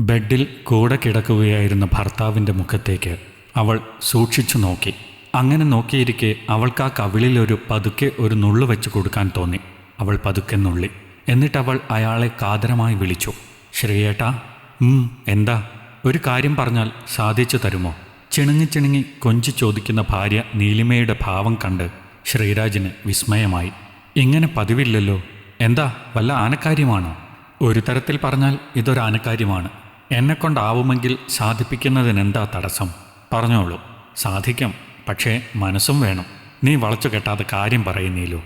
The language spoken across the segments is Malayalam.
ബെഡിൽ കൂടെ കിടക്കുകയായിരുന്ന ഭർത്താവിൻ്റെ മുഖത്തേക്ക് അവൾ സൂക്ഷിച്ചു നോക്കി. അങ്ങനെ നോക്കിയിരിക്കെ അവൾക്ക് ആ കവിളിലൊരു പതുക്കെ ഒരു നുള്ളു വെച്ച് കൊടുക്കാൻ തോന്നി. അവൾ പതുക്കെ നുള്ളി. എന്നിട്ടവൾ അയാളെ കാതരമായി വിളിച്ചു. ശ്രീയേട്ടാ. എന്താ? ഒരു കാര്യം പറഞ്ഞാൽ സാധിച്ചു തരുമോ? ചിണുങ്ങി ചിണുങ്ങി കൊഞ്ചി ചോദിക്കുന്ന ഭാര്യ നീലിമയുടെ ഭാവം കണ്ട് ശ്രീരാജിന് വിസ്മയമായി. ഇങ്ങനെ പതിവില്ലല്ലോ. എന്താ, വല്ല ആനക്കാര്യമാണോ? ഒരു തരത്തിൽ പറഞ്ഞാൽ ഇതൊരു ആനക്കാര്യമാണ്. എന്നെക്കൊണ്ടാവുമെങ്കിൽ സാധിപ്പിക്കുന്നതിനെന്താ തടസ്സം? പറഞ്ഞോളൂ. സാധിക്കാം, പക്ഷേ മനസ്സും വേണം. നീ വളച്ചു കെട്ടാതെ കാര്യം പറയുന്നീലോ.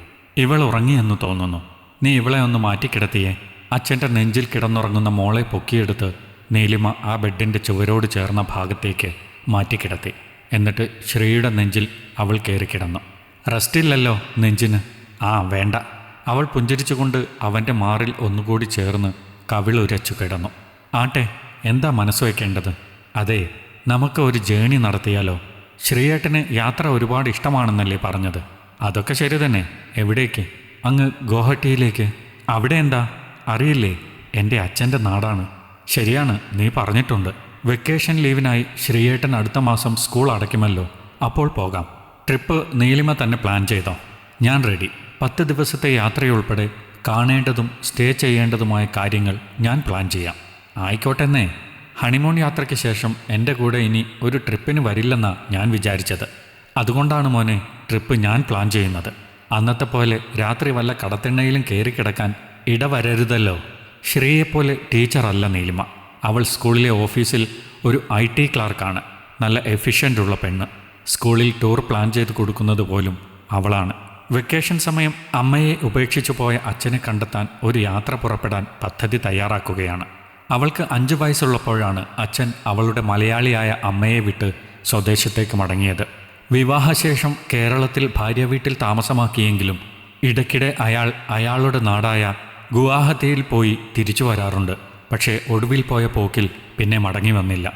ഇവൾ ഉറങ്ങിയെന്ന് തോന്നുന്നു. നീ ഇവളെ ഒന്ന് മാറ്റിക്കിടത്തിയേ. അച്ഛൻ്റെ നെഞ്ചിൽ കിടന്നുറങ്ങുന്ന മോളെ പൊക്കിയെടുത്ത് നീലിമ ആ ബെഡിൻ്റെ ചുവരോട് ചേർന്ന ഭാഗത്തേക്ക് മാറ്റിക്കിടത്തി. എന്നിട്ട് ശ്രീയുടെ നെഞ്ചിൽ അവൾ കയറി കിടന്നു. റെസ്റ്റില്ലല്ലോ നെഞ്ചിന്? വേണ്ട. അവൾ പുഞ്ചിരിച്ചുകൊണ്ട് അവൻ്റെ മാറിൽ ഒന്നുകൂടി ചേർന്ന് കവിളുരച്ചു കിടന്നു. ആട്ടെ, എന്താ മനസ്സ് വയ്ക്കേണ്ടത്? അതെ, നമുക്ക് ഒരു ജേണി നടത്തിയാലോ? ശ്രീയേട്ടന് യാത്ര ഒരുപാട് ഇഷ്ടമാണെന്നല്ലേ പറഞ്ഞത്? അതൊക്കെ ശരി തന്നെ. എവിടേക്ക്? അങ്ങ് ഗോഹട്ടിയിലേക്ക്. അവിടെ എന്താ? അറിയില്ലേ, എൻ്റെ അച്ഛൻ്റെ നാടാണ്. ശരിയാണ്, നീ പറഞ്ഞിട്ടുണ്ട്. വെക്കേഷൻ ലീവിനായി ശ്രീയേട്ടൻ അടുത്ത മാസം സ്കൂൾ അടയ്ക്കുമല്ലോ. അപ്പോൾ പോകാം. ട്രിപ്പ് നീലിമ തന്നെ പ്ലാൻ ചെയ്തോ? ഞാൻ റെഡി. 10 ദിവസത്തെ യാത്രയുൾപ്പെടെ കാണേണ്ടതും സ്റ്റേ ചെയ്യേണ്ടതുമായ കാര്യങ്ങൾ ഞാൻ പ്ലാൻ ചെയ്യാം. ആയിക്കോട്ടെന്നേ. ഹണിമൂൺ യാത്രയ്ക്ക് ശേഷം എൻ്റെ കൂടെ ഇനി ഒരു ട്രിപ്പിന് വരില്ലെന്നാണ് ഞാൻ വിചാരിച്ചത്. അതുകൊണ്ടാണ് മോനെ ട്രിപ്പ് ഞാൻ പ്ലാൻ ചെയ്യുന്നത്. അന്നത്തെ പോലെ രാത്രി വല്ല കടത്തിണ്ണയിലും കയറിക്കിടക്കാൻ ഇടവരരുതല്ലോ. ശ്രീയെപ്പോലെ ടീച്ചറല്ല നീലിമ. അവൾ സ്കൂളിലെ ഓഫീസിൽ ഒരു IT ക്ലാർക്കാണ്. നല്ല എഫിഷ്യൻ്റുള്ള പെണ്ണ്. സ്കൂളിൽ ടൂർ പ്ലാൻ ചെയ്ത് കൊടുക്കുന്നത് പോലും അവളാണ്. വെക്കേഷൻ സമയം അമ്മയെ ഉപേക്ഷിച്ചു പോയ അച്ഛനെ കണ്ടെത്താൻ ഒരു യാത്ര പുറപ്പെടാൻ പദ്ധതി തയ്യാറാക്കുകയാണ്. അവൾക്ക് 5 വയസ്സുള്ളപ്പോഴാണ് അച്ഛൻ അവളുടെ മലയാളിയായ അമ്മയെ വിട്ട് സ്വദേശത്തേക്ക് മടങ്ങിയത്. വിവാഹശേഷം കേരളത്തിൽ ഭാര്യ വീട്ടിൽ താമസമാക്കിയെങ്കിലും ഇടയ്ക്കിടെ അയാളുടെ നാടായ ഗുവാഹത്തിയിൽ പോയി തിരിച്ചു വരാറുണ്ട്. പക്ഷേ ഒടുവിൽ പോയ പോക്കിൽ പിന്നെ മടങ്ങി വന്നില്ല.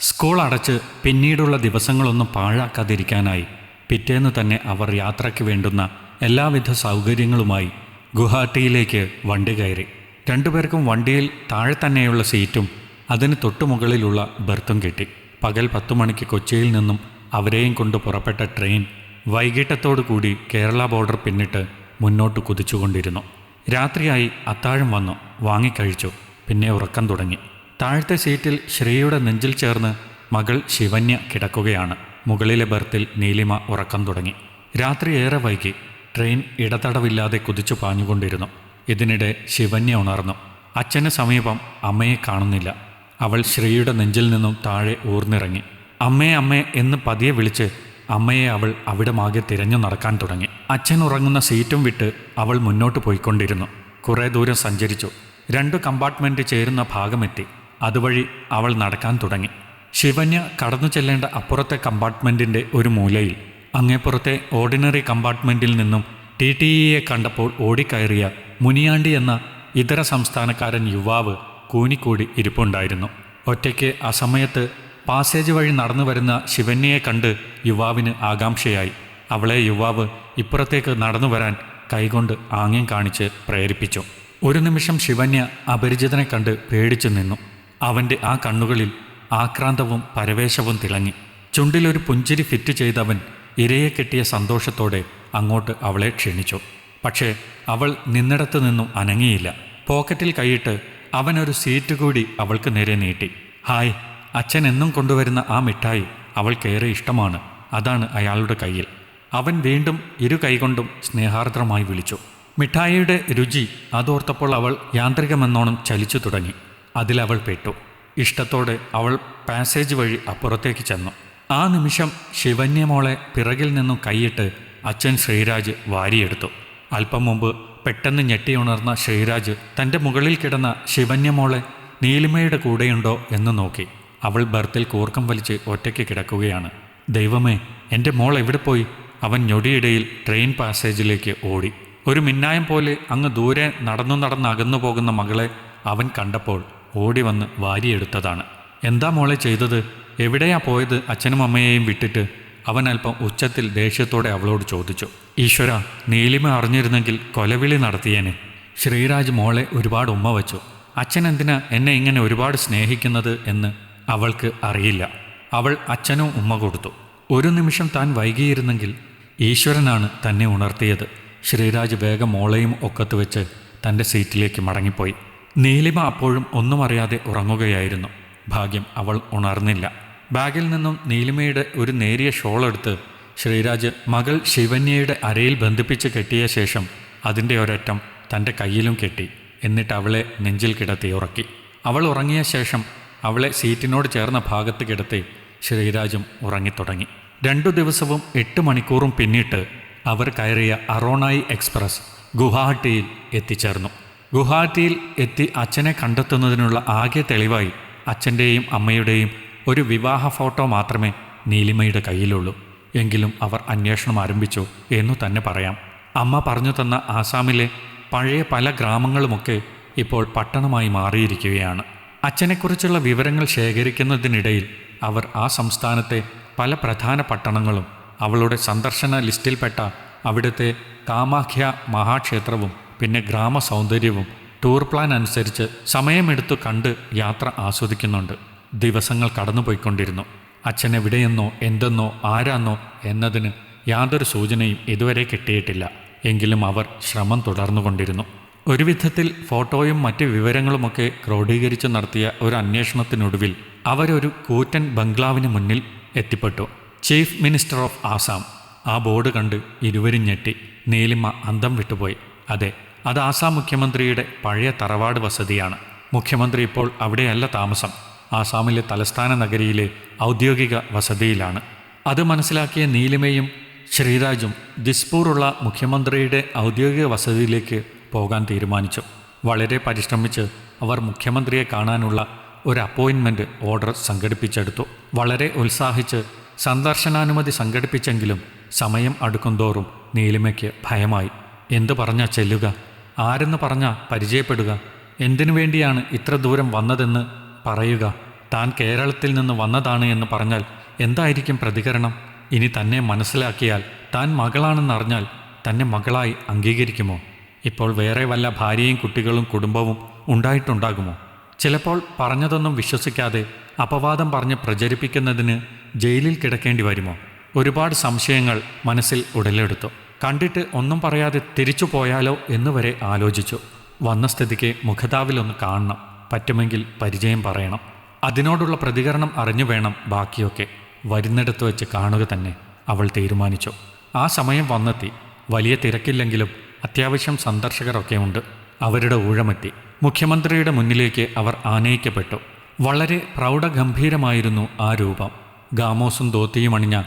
സ്കൂൾ അടച്ച് പിന്നീടുള്ള ദിവസങ്ങളൊന്നും പാഴാക്കാതിരിക്കാനായി പിറ്റേന്ന് തന്നെ അവർ യാത്രയ്ക്ക് വേണ്ടുന്ന എല്ലാവിധ സൗകര്യങ്ങളുമായി ഗുവാഹട്ടിയിലേക്ക് വണ്ടി കയറി. രണ്ടുപേർക്കും വണ്ടിയിൽ താഴെ തന്നെയുള്ള സീറ്റും അതിന് തൊട്ടുമുകളിലുള്ള ബർത്തും കിട്ടി. പകൽ 10 മണിക്ക് കൊച്ചിയിൽ നിന്നും അവരെയും കൊണ്ട് പുറപ്പെട്ട ട്രെയിൻ വൈകിട്ടത്തോടു കൂടി കേരള ബോർഡർ പിന്നിട്ട് മുന്നോട്ട് കുതിച്ചുകൊണ്ടിരുന്നു. രാത്രിയായി. അത്താഴം വന്നു. വാങ്ങിക്കഴിച്ചു. പിന്നെ ഉറക്കം തുടങ്ങി. താഴത്തെ സീറ്റിൽ ശ്രീയുടെ നെഞ്ചിൽ ചേർന്ന് മകൾ ശിവന്യ കിടക്കുകയാണ്. മുകളിലെ ബർത്തിൽ നീലിമ ഉറക്കം തുടങ്ങി. രാത്രി ഏറെ വൈകി. ട്രെയിൻ ഇടതടവില്ലാതെ കുതിച്ചു പാഞ്ഞുകൊണ്ടിരുന്നു. ഇതിനിടെ ശിവന്യ ഉണർന്നു. അച്ഛന് സമീപം അമ്മയെ കാണുന്നില്ല. അവൾ ശ്രീയുടെ നെഞ്ചിൽ നിന്നും താഴെ ഊർന്നിറങ്ങി. അമ്മേ അമ്മേ എന്ന് പതിയെ വിളിച്ച് അമ്മയെ അവൾ അവിടമാകെ തിരഞ്ഞു നടക്കാൻ തുടങ്ങി. അച്ഛൻ ഉറങ്ങുന്ന സീറ്റും വിട്ട് അവൾ മുന്നോട്ട് പോയിക്കൊണ്ടിരുന്നു. കുറേ ദൂരം സഞ്ചരിച്ചു. 2 കമ്പാർട്ട്മെൻറ്റ് ചേരുന്ന ഭാഗമെത്തി. അതുവഴി അവൾ നടക്കാൻ തുടങ്ങി. ശിവന്യ കടന്നു ചെല്ലേണ്ട അപ്പുറത്തെ കമ്പാർട്ട്മെൻറ്റിൻ്റെ ഒരു മൂലയിൽ അങ്ങേപ്പുറത്തെ ഓർഡിനറി കമ്പാർട്ട്മെൻറ്റിൽ നിന്നും TTEയെ കണ്ടപ്പോൾ ഓടിക്കയറിയ മുനിയാണ്ടി എന്ന ഇതര സംസ്ഥാനക്കാരൻ യുവാവ് കൂനിക്കൂടി ഇരിപ്പുണ്ടായിരുന്നു. ഒറ്റയ്ക്ക് അസമയത്ത് പാസേജ് വഴി നടന്നു വരുന്ന ശിവന്യയെ കണ്ട് യുവാവിന് ആകാംക്ഷയായി. അവളെ യുവാവ് ഇപ്പുറത്തേക്ക് നടന്നു വരാൻ കൈകൊണ്ട് ആംഗ്യം കാണിച്ച് പ്രേരിപ്പിച്ചു. ഒരു നിമിഷം ശിവന്യ അപരിചിതനെ കണ്ട് പേടിച്ചു നിന്നു. അവൻ്റെ ആ കണ്ണുകളിൽ ആക്രാന്തവും പരവേശവും തിളങ്ങി. ചുണ്ടിലൊരു പുഞ്ചിരി ഫിറ്റ് ചെയ്തവൻ ഇരയെ കിട്ടിയ സന്തോഷത്തോടെ അങ്ങോട്ട് അവളെ ക്ഷണിച്ചു. പക്ഷേ അവൾ നിന്നിടത്തു നിന്നും അനങ്ങിയില്ല. പോക്കറ്റിൽ കൈയിട്ട് അവനൊരു സീറ്റ് കൂടി അവൾക്ക് നേരെ നീട്ടി. ഹായ്. അച്ഛൻ എന്നും കൊണ്ടുവരുന്ന ആ മിഠായി അവൾക്കേറെ ഇഷ്ടമാണ്. അതാണ് അയാളുടെ കയ്യിൽ. അവൻ വീണ്ടും 2 കൈകൊണ്ടും സ്നേഹാർദ്രമായി വിളിച്ചു. മിഠായിയുടെ രുചി അതോർത്തപ്പോൾ അവൾ യാന്ത്രികമെന്നോണം ചലിച്ചു തുടങ്ങി. അതിലവൾ പെട്ടു. ഇഷ്ടത്തോടെ അവൾ പാസേജ് വഴി അപ്പുറത്തേക്ക് ചെന്നു. ആ നിമിഷം ശിവന്യമോളെ പിറകിൽ നിന്നും കൈയിട്ട് അച്ഛൻ ശ്രീരാജ് വാരിയെടുത്തു. അല്പം മുമ്പ് പെട്ടെന്ന് ഞെട്ടിയുണർന്ന ശ്രീരാജ് തൻ്റെ മുകളിൽ കിടന്ന ശിവന്യമോളെ നീലിമയുടെ കൂടെയുണ്ടോ എന്ന് നോക്കി. അവൾ ബർത്തിൽ കൂർക്കം വലിച്ച് ഒറ്റയ്ക്ക് കിടക്കുകയാണ്. ദൈവമേ, എൻ്റെ മോൾ എവിടെ പോയി? അവൻ ഞൊടിയിടയിൽ ട്രെയിൻ പാസേജിലേക്ക് ഓടി. ഒരു മിന്നായം പോലെ അങ്ങ് ദൂരെ നടന്നകന്നു പോകുന്ന മകളെ അവൻ കണ്ടപ്പോൾ ഓടി വന്ന് വാരിയെടുത്തതാണ്. എന്താ മോളെ ചെയ്തത്? എവിടെയാ പോയത് അച്ഛനും അമ്മയെയും വിട്ടിട്ട്? അവൻ അല്പം ഉച്ചത്തിൽ ദേഷ്യത്തോടെ അവളോട് ചോദിച്ചു. ഈശ്വര, നീലിമ അറിഞ്ഞിരുന്നെങ്കിൽ കൊലവിളി നടത്തിയേനെ. ശ്രീരാജ് മോളെ ഒരുപാട് ഉമ്മ വച്ചു. അച്ഛൻ എന്തിനാ എന്നെ ഇങ്ങനെ ഒരുപാട് സ്നേഹിക്കുന്നത് എന്ന് അവൾക്ക് അറിയില്ല. അവൾ അച്ഛനും ഉമ്മ കൊടുത്തു. ഒരു നിമിഷം താൻ വൈകിയിരുന്നെങ്കിൽ ഈശ്വരനാണ് തന്നെ ഉണർത്തിയത്. ശ്രീരാജ് വേഗം മോളെയും ഒക്കത്ത് വെച്ച് തൻ്റെ സീറ്റിലേക്ക് മടങ്ങിപ്പോയി. നീലിമ അപ്പോഴും ഒന്നും അറിയാതെ ഉറങ്ങുകയായിരുന്നു. ഭാഗ്യം അവൾ ഉണർന്നില്ല. ബാഗിൽ നിന്നും നീലിമയുടെ ഒരു നേരിയ ഷോൾ എടുത്ത് ശ്രീരാജ് മകൾ ശിവന്യയുടെ അരയിൽ ബന്ധിപ്പിച്ച് കെട്ടിയ ശേഷം അതിൻ്റെ ഒരറ്റം തൻ്റെ കയ്യിലും കെട്ടി. എന്നിട്ട് അവളെ നെഞ്ചിൽ കിടത്തി ഉറക്കി. അവൾ ഉറങ്ങിയ ശേഷം അവളെ സീറ്റിനോട് ചേർന്ന ഭാഗത്ത് കിടത്തി ശ്രീരാജും ഉറങ്ങിത്തുടങ്ങി. 2 ദിവസവും 8 മണിക്കൂറും പിന്നിട്ട് അവർ കയറിയ അറോണായി എക്സ്പ്രസ് ഗുവാഹട്ടിയിൽ എത്തിച്ചേർന്നു. ഗുവാഹട്ടിയിൽ എത്തി അച്ഛനെ കണ്ടെത്തുന്നതിനുള്ള ആകെ തെളിവായി അച്ഛൻ്റെയും അമ്മയുടെയും ഒരു വിവാഹ ഫോട്ടോ മാത്രമേ നീലിമയുടെ കയ്യിലുള്ളൂ. എങ്കിലും അവർ അന്വേഷണം ആരംഭിച്ചു എന്നു തന്നെ പറയാം. അമ്മ പറഞ്ഞു തന്ന ആസാമിലെ പഴയ പല ഗ്രാമങ്ങളുമൊക്കെ ഇപ്പോൾ പട്ടണമായി മാറിയിരിക്കുകയാണ്. അച്ഛനെക്കുറിച്ചുള്ള വിവരങ്ങൾ ശേഖരിക്കുന്നതിനിടയിൽ അവർ ആ സംസ്ഥാനത്തെ പല പ്രധാന പട്ടണങ്ങളും അവളുടെ സന്ദർശന ലിസ്റ്റിൽപ്പെട്ട അവിടുത്തെ കാമാഖ്യ മഹാക്ഷേത്രവും പിന്നെ ഗ്രാമ സൗന്ദര്യവും ടൂർ പ്ലാൻ അനുസരിച്ച് സമയമെടുത്തു കണ്ട് യാത്ര ആസ്വദിക്കുന്നുണ്ട്. ദിവസങ്ങൾ കടന്നുപോയിക്കൊണ്ടിരുന്നു. അച്ഛൻ എവിടെയെന്നോ എന്തെന്നോ ആരാന്നോ എന്നതിന് യാതൊരു സൂചനയും ഇതുവരെ കിട്ടിയിട്ടില്ല. എങ്കിലും അവർ ശ്രമം തുടർന്നുകൊണ്ടിരുന്നു. ഒരു വിധത്തിൽ ഫോട്ടോയും മറ്റ് വിവരങ്ങളുമൊക്കെ ക്രോഡീകരിച്ച് നടത്തിയ ഒരു അന്വേഷണത്തിനൊടുവിൽ അവരൊരു കൂറ്റൻ ബംഗ്ലാവിന് മുന്നിൽ എത്തിപ്പെട്ടു. Chief minister of Assam. ആ ബോർഡ് കണ്ട് ഇരുവരും ഞെട്ടി. നീലിമ അന്തം വിട്ടുപോയി. അതെ, അത് ആസാം മുഖ്യമന്ത്രിയുടെ പഴയ തറവാട് വസതിയാണ്. മുഖ്യമന്ത്രി ഇപ്പോൾ അവിടെയല്ല താമസം. ആസാമിലെ തലസ്ഥാന നഗരിയിലെ ഔദ്യോഗിക വസതിയിലാണ്. അത് മനസ്സിലാക്കിയ നീലിമയും ശ്രീരാജും ദിസ്പൂറുള്ള മുഖ്യമന്ത്രിയുടെ ഔദ്യോഗിക വസതിയിലേക്ക് പോകാൻ തീരുമാനിച്ചു. വളരെ പരിശ്രമിച്ച് അവർ മുഖ്യമന്ത്രിയെ കാണാനുള്ള ഒരു അപ്പോയിൻമെൻറ്റ് ഓർഡർ സംഘടിപ്പിച്ചെടുത്തു. വളരെ ഉത്സാഹിച്ച് സന്ദർശനാനുമതി സംഘടിപ്പിച്ചെങ്കിലും സമയം അടുക്കുംതോറും നീലിമയ്ക്ക് ഭയമായി. എന്തു പറഞ്ഞാൽ ചെല്ലുക, ആരെന്ന് പറഞ്ഞാൽ പരിചയപ്പെടുക, എന്തിനു വേണ്ടിയാണ് ഇത്ര ദൂരം വന്നതെന്ന് പറയുക, താൻ കേരളത്തിൽ നിന്ന് വന്നതാണ് എന്ന് പറഞ്ഞാൽ എന്തായിരിക്കും പ്രതികരണം? ഇനി തന്നെ മനസ്സിലാക്കിയാൽ, താൻ മകളാണെന്നറിഞ്ഞാൽ തന്നെ മകളായി അംഗീകരിക്കുമോ? ഇപ്പോൾ വേറെ വല്ല ഭാര്യയും കുട്ടികളും കുടുംബവും ഉണ്ടായിട്ടുണ്ടാകുമോ? ചിലപ്പോൾ പറഞ്ഞതൊന്നും വിശ്വസിക്കാതെ അപവാദം പറഞ്ഞ് പ്രചരിപ്പിക്കുന്നതിന് ജയിലിൽ കിടക്കേണ്ടി വരുമോ? ഒരുപാട് സംശയങ്ങൾ മനസ്സിൽ ഉടലെടുത്തു. കണ്ടിട്ട് ഒന്നും പറയാതെ തിരിച്ചു പോയാലോ എന്നുവരെ ആലോചിച്ചു. വന്ന സ്ഥിതിക്ക് മുഖതാവിലൊന്ന് കാണണം, പറ്റുമെങ്കിൽ പരിചയം പറയണം, അതിനോടുള്ള പ്രതികരണം അറിഞ്ഞു വേണം ബാക്കിയൊക്കെ. വരുന്നിടത്ത് വെച്ച് കാണുക തന്നെ അവൾ തീരുമാനിച്ചു. ആ സമയം വന്നെത്തി. വലിയ തിരക്കില്ലെങ്കിലും അത്യാവശ്യം സന്ദർശകരൊക്കെ ഉണ്ട്. അവരുടെ ഊഴമെത്തി. മുഖ്യമന്ത്രിയുടെ മുന്നിലേക്ക് അവർ ആനയിക്കപ്പെട്ടു. വളരെ പ്രൗഢഗംഭീരമായിരുന്നു ആ രൂപം. ഗാമോസും ധോത്തിയും അണിഞ്ഞ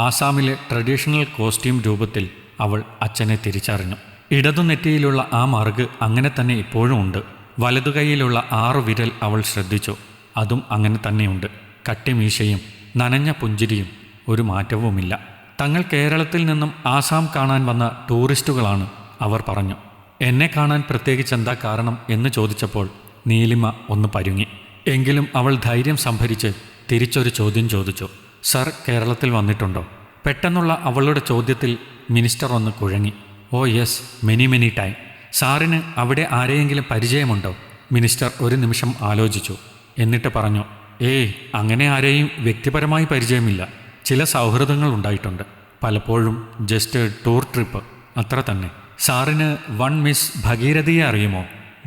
ആസാമിലെ ട്രഡീഷണൽ കോസ്റ്റ്യൂം രൂപത്തിൽ അവൾ അച്ഛനെ തിരിച്ചറിഞ്ഞു. ഇടതുനെറ്റിയിലുള്ള ആ മറുക് അങ്ങനെ തന്നെ ഇപ്പോഴും ഉണ്ട്. വലതുകൈയിലുള്ള 6 വിരൽ അവൾ ശ്രദ്ധിച്ചു. അതും അങ്ങനെ തന്നെയുണ്ട്. കട്ടിമീശയും നനഞ്ഞ പുഞ്ചിരിയും, ഒരു മാറ്റവുമില്ല. തങ്ങൾ കേരളത്തിൽ നിന്നും ആസാം കാണാൻ വന്ന ടൂറിസ്റ്റുകളാണ്, അവർ പറഞ്ഞു. എന്നെ കാണാൻ പ്രത്യേകിച്ച് എന്താ കാരണം എന്ന് ചോദിച്ചപ്പോൾ നീലിമ ഒന്ന് പരുങ്ങി. എങ്കിലും അവൾ ധൈര്യം സംഭരിച്ച് തിരിച്ചൊരു ചോദ്യം ചോദിച്ചു. സർ കേരളത്തിൽ വന്നിട്ടുണ്ടോ? പെട്ടെന്നുള്ള അവളുടെ ചോദ്യത്തിൽ മിനിസ്റ്റർ ഒന്ന് കുഴങ്ങി. Oh yes, many time. സാറിന് അവിടെ ആരെയെങ്കിലും പരിചയമുണ്ടോ? മിനിസ്റ്റർ ഒരു നിമിഷം ആലോചിച്ചു. എന്നിട്ട് പറഞ്ഞു, ഏയ്, അങ്ങനെ ആരെയും വ്യക്തിപരമായി പരിചയമില്ല. ചില സൗഹൃദങ്ങൾ ഉണ്ടായിട്ടുണ്ട്. പലപ്പോഴും ജസ്റ്റ് ടൂർ ട്രിപ്പ്, അത്ര തന്നെ. സാറിന് വൺ മിസ് ഭഗീരഥിയെ അറിയുമോ?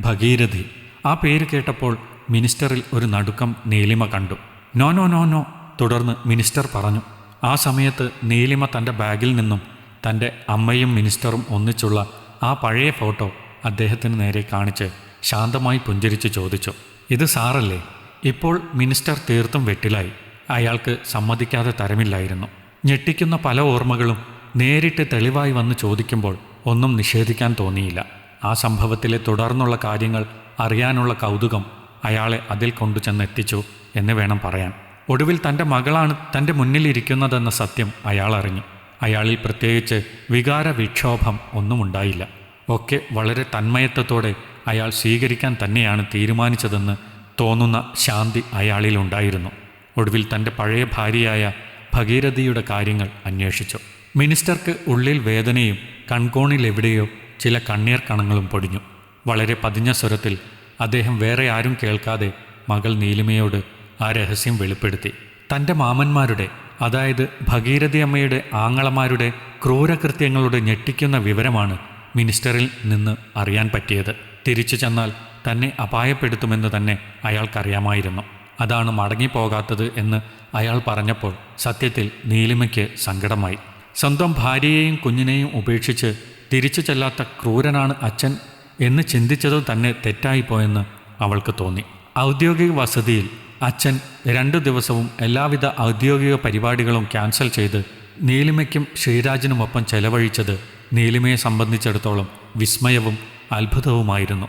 ഭഗീരഥി. ആ പേര് കേട്ടപ്പോൾ മിനിസ്റ്ററിൽ ഒരു നടുക്കം നീലിമ കണ്ടു. നോ നോ നോ നോ തുടർന്ന് മിനിസ്റ്റർ പറഞ്ഞു. ആ സമയത്ത് നീലിമ തൻ്റെ ബാഗിൽ നിന്നും തൻ്റെ അമ്മയും മിനിസ്റ്ററും ഒന്നിച്ചുള്ള ആ പഴയ ഫോട്ടോ അദ്ദേഹത്തിന് നേരെ കാണിച്ച് ശാന്തമായി പുഞ്ചിരിച്ച് ചോദിച്ചു, ഇത് സാറല്ലേ? ഇപ്പോൾ മിനിസ്റ്റർ തീർത്തും വെട്ടിലായി. അയാൾക്ക് സമ്മതിക്കാതെ തരമില്ലായിരുന്നു. ഞെട്ടിക്കുന്ന പല ഓർമ്മകളും നേരിട്ട് തെളിവായി വന്ന് ചോദിക്കുമ്പോൾ ഒന്നും നിഷേധിക്കാൻ തോന്നിയില്ല. ആ സംഭവത്തിലെ തുടർന്നുള്ള കാര്യങ്ങൾ അറിയാനുള്ള കൗതുകം അയാളെ അതിൽ കൊണ്ടുചെന്നെത്തിച്ചു എന്ന് വേണം പറയാൻ. ഒടുവിൽ തൻ്റെ മകളാണ് തൻ്റെ മുന്നിലിരിക്കുന്നതെന്ന സത്യം അയാൾ അറിഞ്ഞു. അയാളിൽ പ്രത്യേകിച്ച് വികാര വിക്ഷോഭം ഒന്നും ഉണ്ടായില്ല. ഒക്കെ വളരെ തന്മയത്വത്തോടെ അയാൾ സ്വീകരിക്കാൻ തന്നെയാണ് തീരുമാനിച്ചതെന്ന് തോന്നുന്ന ശാന്തി അയാളിലുണ്ടായിരുന്നു. ഒടുവിൽ തൻ്റെ പഴയ ഭാര്യയായ ഭഗീരഥിയുടെ കാര്യങ്ങൾ അന്വേഷിച്ചു. മിനിസ്റ്റർക്ക് ഉള്ളിൽ വേദനയും കൺകോണിലെവിടെയോ ചില കണ്ണീർ കണങ്ങളും പൊടിഞ്ഞു. വളരെ പതിഞ്ഞ സ്വരത്തിൽ അദ്ദേഹം വേറെ ആരും കേൾക്കാതെ മകൾ നീലിമയോട് ആ രഹസ്യം വെളിപ്പെടുത്തി. തൻ്റെ മാമന്മാരുടെ, അതായത് ഭഗീരഥിയമ്മയുടെ ആങ്ങളമാരുടെ ക്രൂരകൃത്യങ്ങളുടെ ഞെട്ടിക്കുന്ന വിവരമാണ് മിനിസ്റ്ററിൽ നിന്ന് അറിയാൻ പറ്റിയത്. തിരിച്ചു ചെന്നാൽ തന്നെ അപായപ്പെടുത്തുമെന്ന് തന്നെ അയാൾക്കറിയാമായിരുന്നു. അതാണ് മടങ്ങിപ്പോകാത്തത് എന്ന് അയാൾ പറഞ്ഞപ്പോൾ സത്യത്തിൽ നീലിമയ്ക്ക് സങ്കടമായി. സ്വന്തം ഭാര്യയെയും കുഞ്ഞിനെയും ഉപേക്ഷിച്ച് തിരിച്ചു ചെല്ലാത്ത ക്രൂരനാണ് അച്ഛൻ എന്ന് ചിന്തിച്ചതും തന്നെ തെറ്റായിപ്പോയെന്ന് അവൾക്ക് തോന്നി. ഔദ്യോഗിക വസതിയിൽ അച്ഛൻ 2 ദിവസവും എല്ലാവിധ ഔദ്യോഗിക പരിപാടികളും ക്യാൻസൽ ചെയ്ത് നീലിമയ്ക്കും ശ്രീരാജിനുമൊപ്പം ചെലവഴിച്ചത് നീലിമയെ സംബന്ധിച്ചിടത്തോളം വിസ്മയവും അത്ഭുതവുമായിരുന്നു.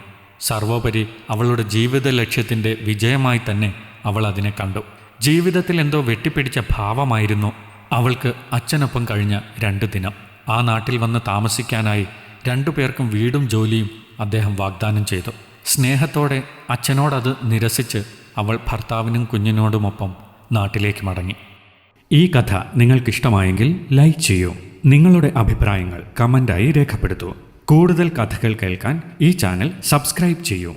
സർവോപരി അവളുടെ ജീവിത ലക്ഷ്യത്തിൻ്റെ വിജയമായി തന്നെ അവൾ അതിനെ കണ്ടു. ജീവിതത്തിൽ എന്തോ വെട്ടിപ്പിടിച്ച ഭാവമായിരുന്നു അവൾക്ക് അച്ഛനൊപ്പം കഴിഞ്ഞ 2 ദിനം. ആ നാട്ടിൽ വന്ന് താമസിക്കാനായി 2 പേർക്കും വീടും ജോലിയും അദ്ദേഹം വാഗ്ദാനം ചെയ്തു. സ്നേഹത്തോടെ അച്ഛനോടത് നിരസിച്ച് അവൾ ഭർത്താവിനും കുഞ്ഞിനോടുമൊപ്പം നാട്ടിലേക്ക് മടങ്ങി. ഈ കഥ നിങ്ങൾക്കിഷ്ടമായെങ്കിൽ ലൈക്ക് ചെയ്യൂ. നിങ്ങളുടെ അഭിപ്രായങ്ങൾ കമൻ്റായി രേഖപ്പെടുത്തൂ. കൂടുതൽ കഥകൾ കേൾക്കാൻ ഈ ചാനൽ സബ്സ്ക്രൈബ് ചെയ്യൂ.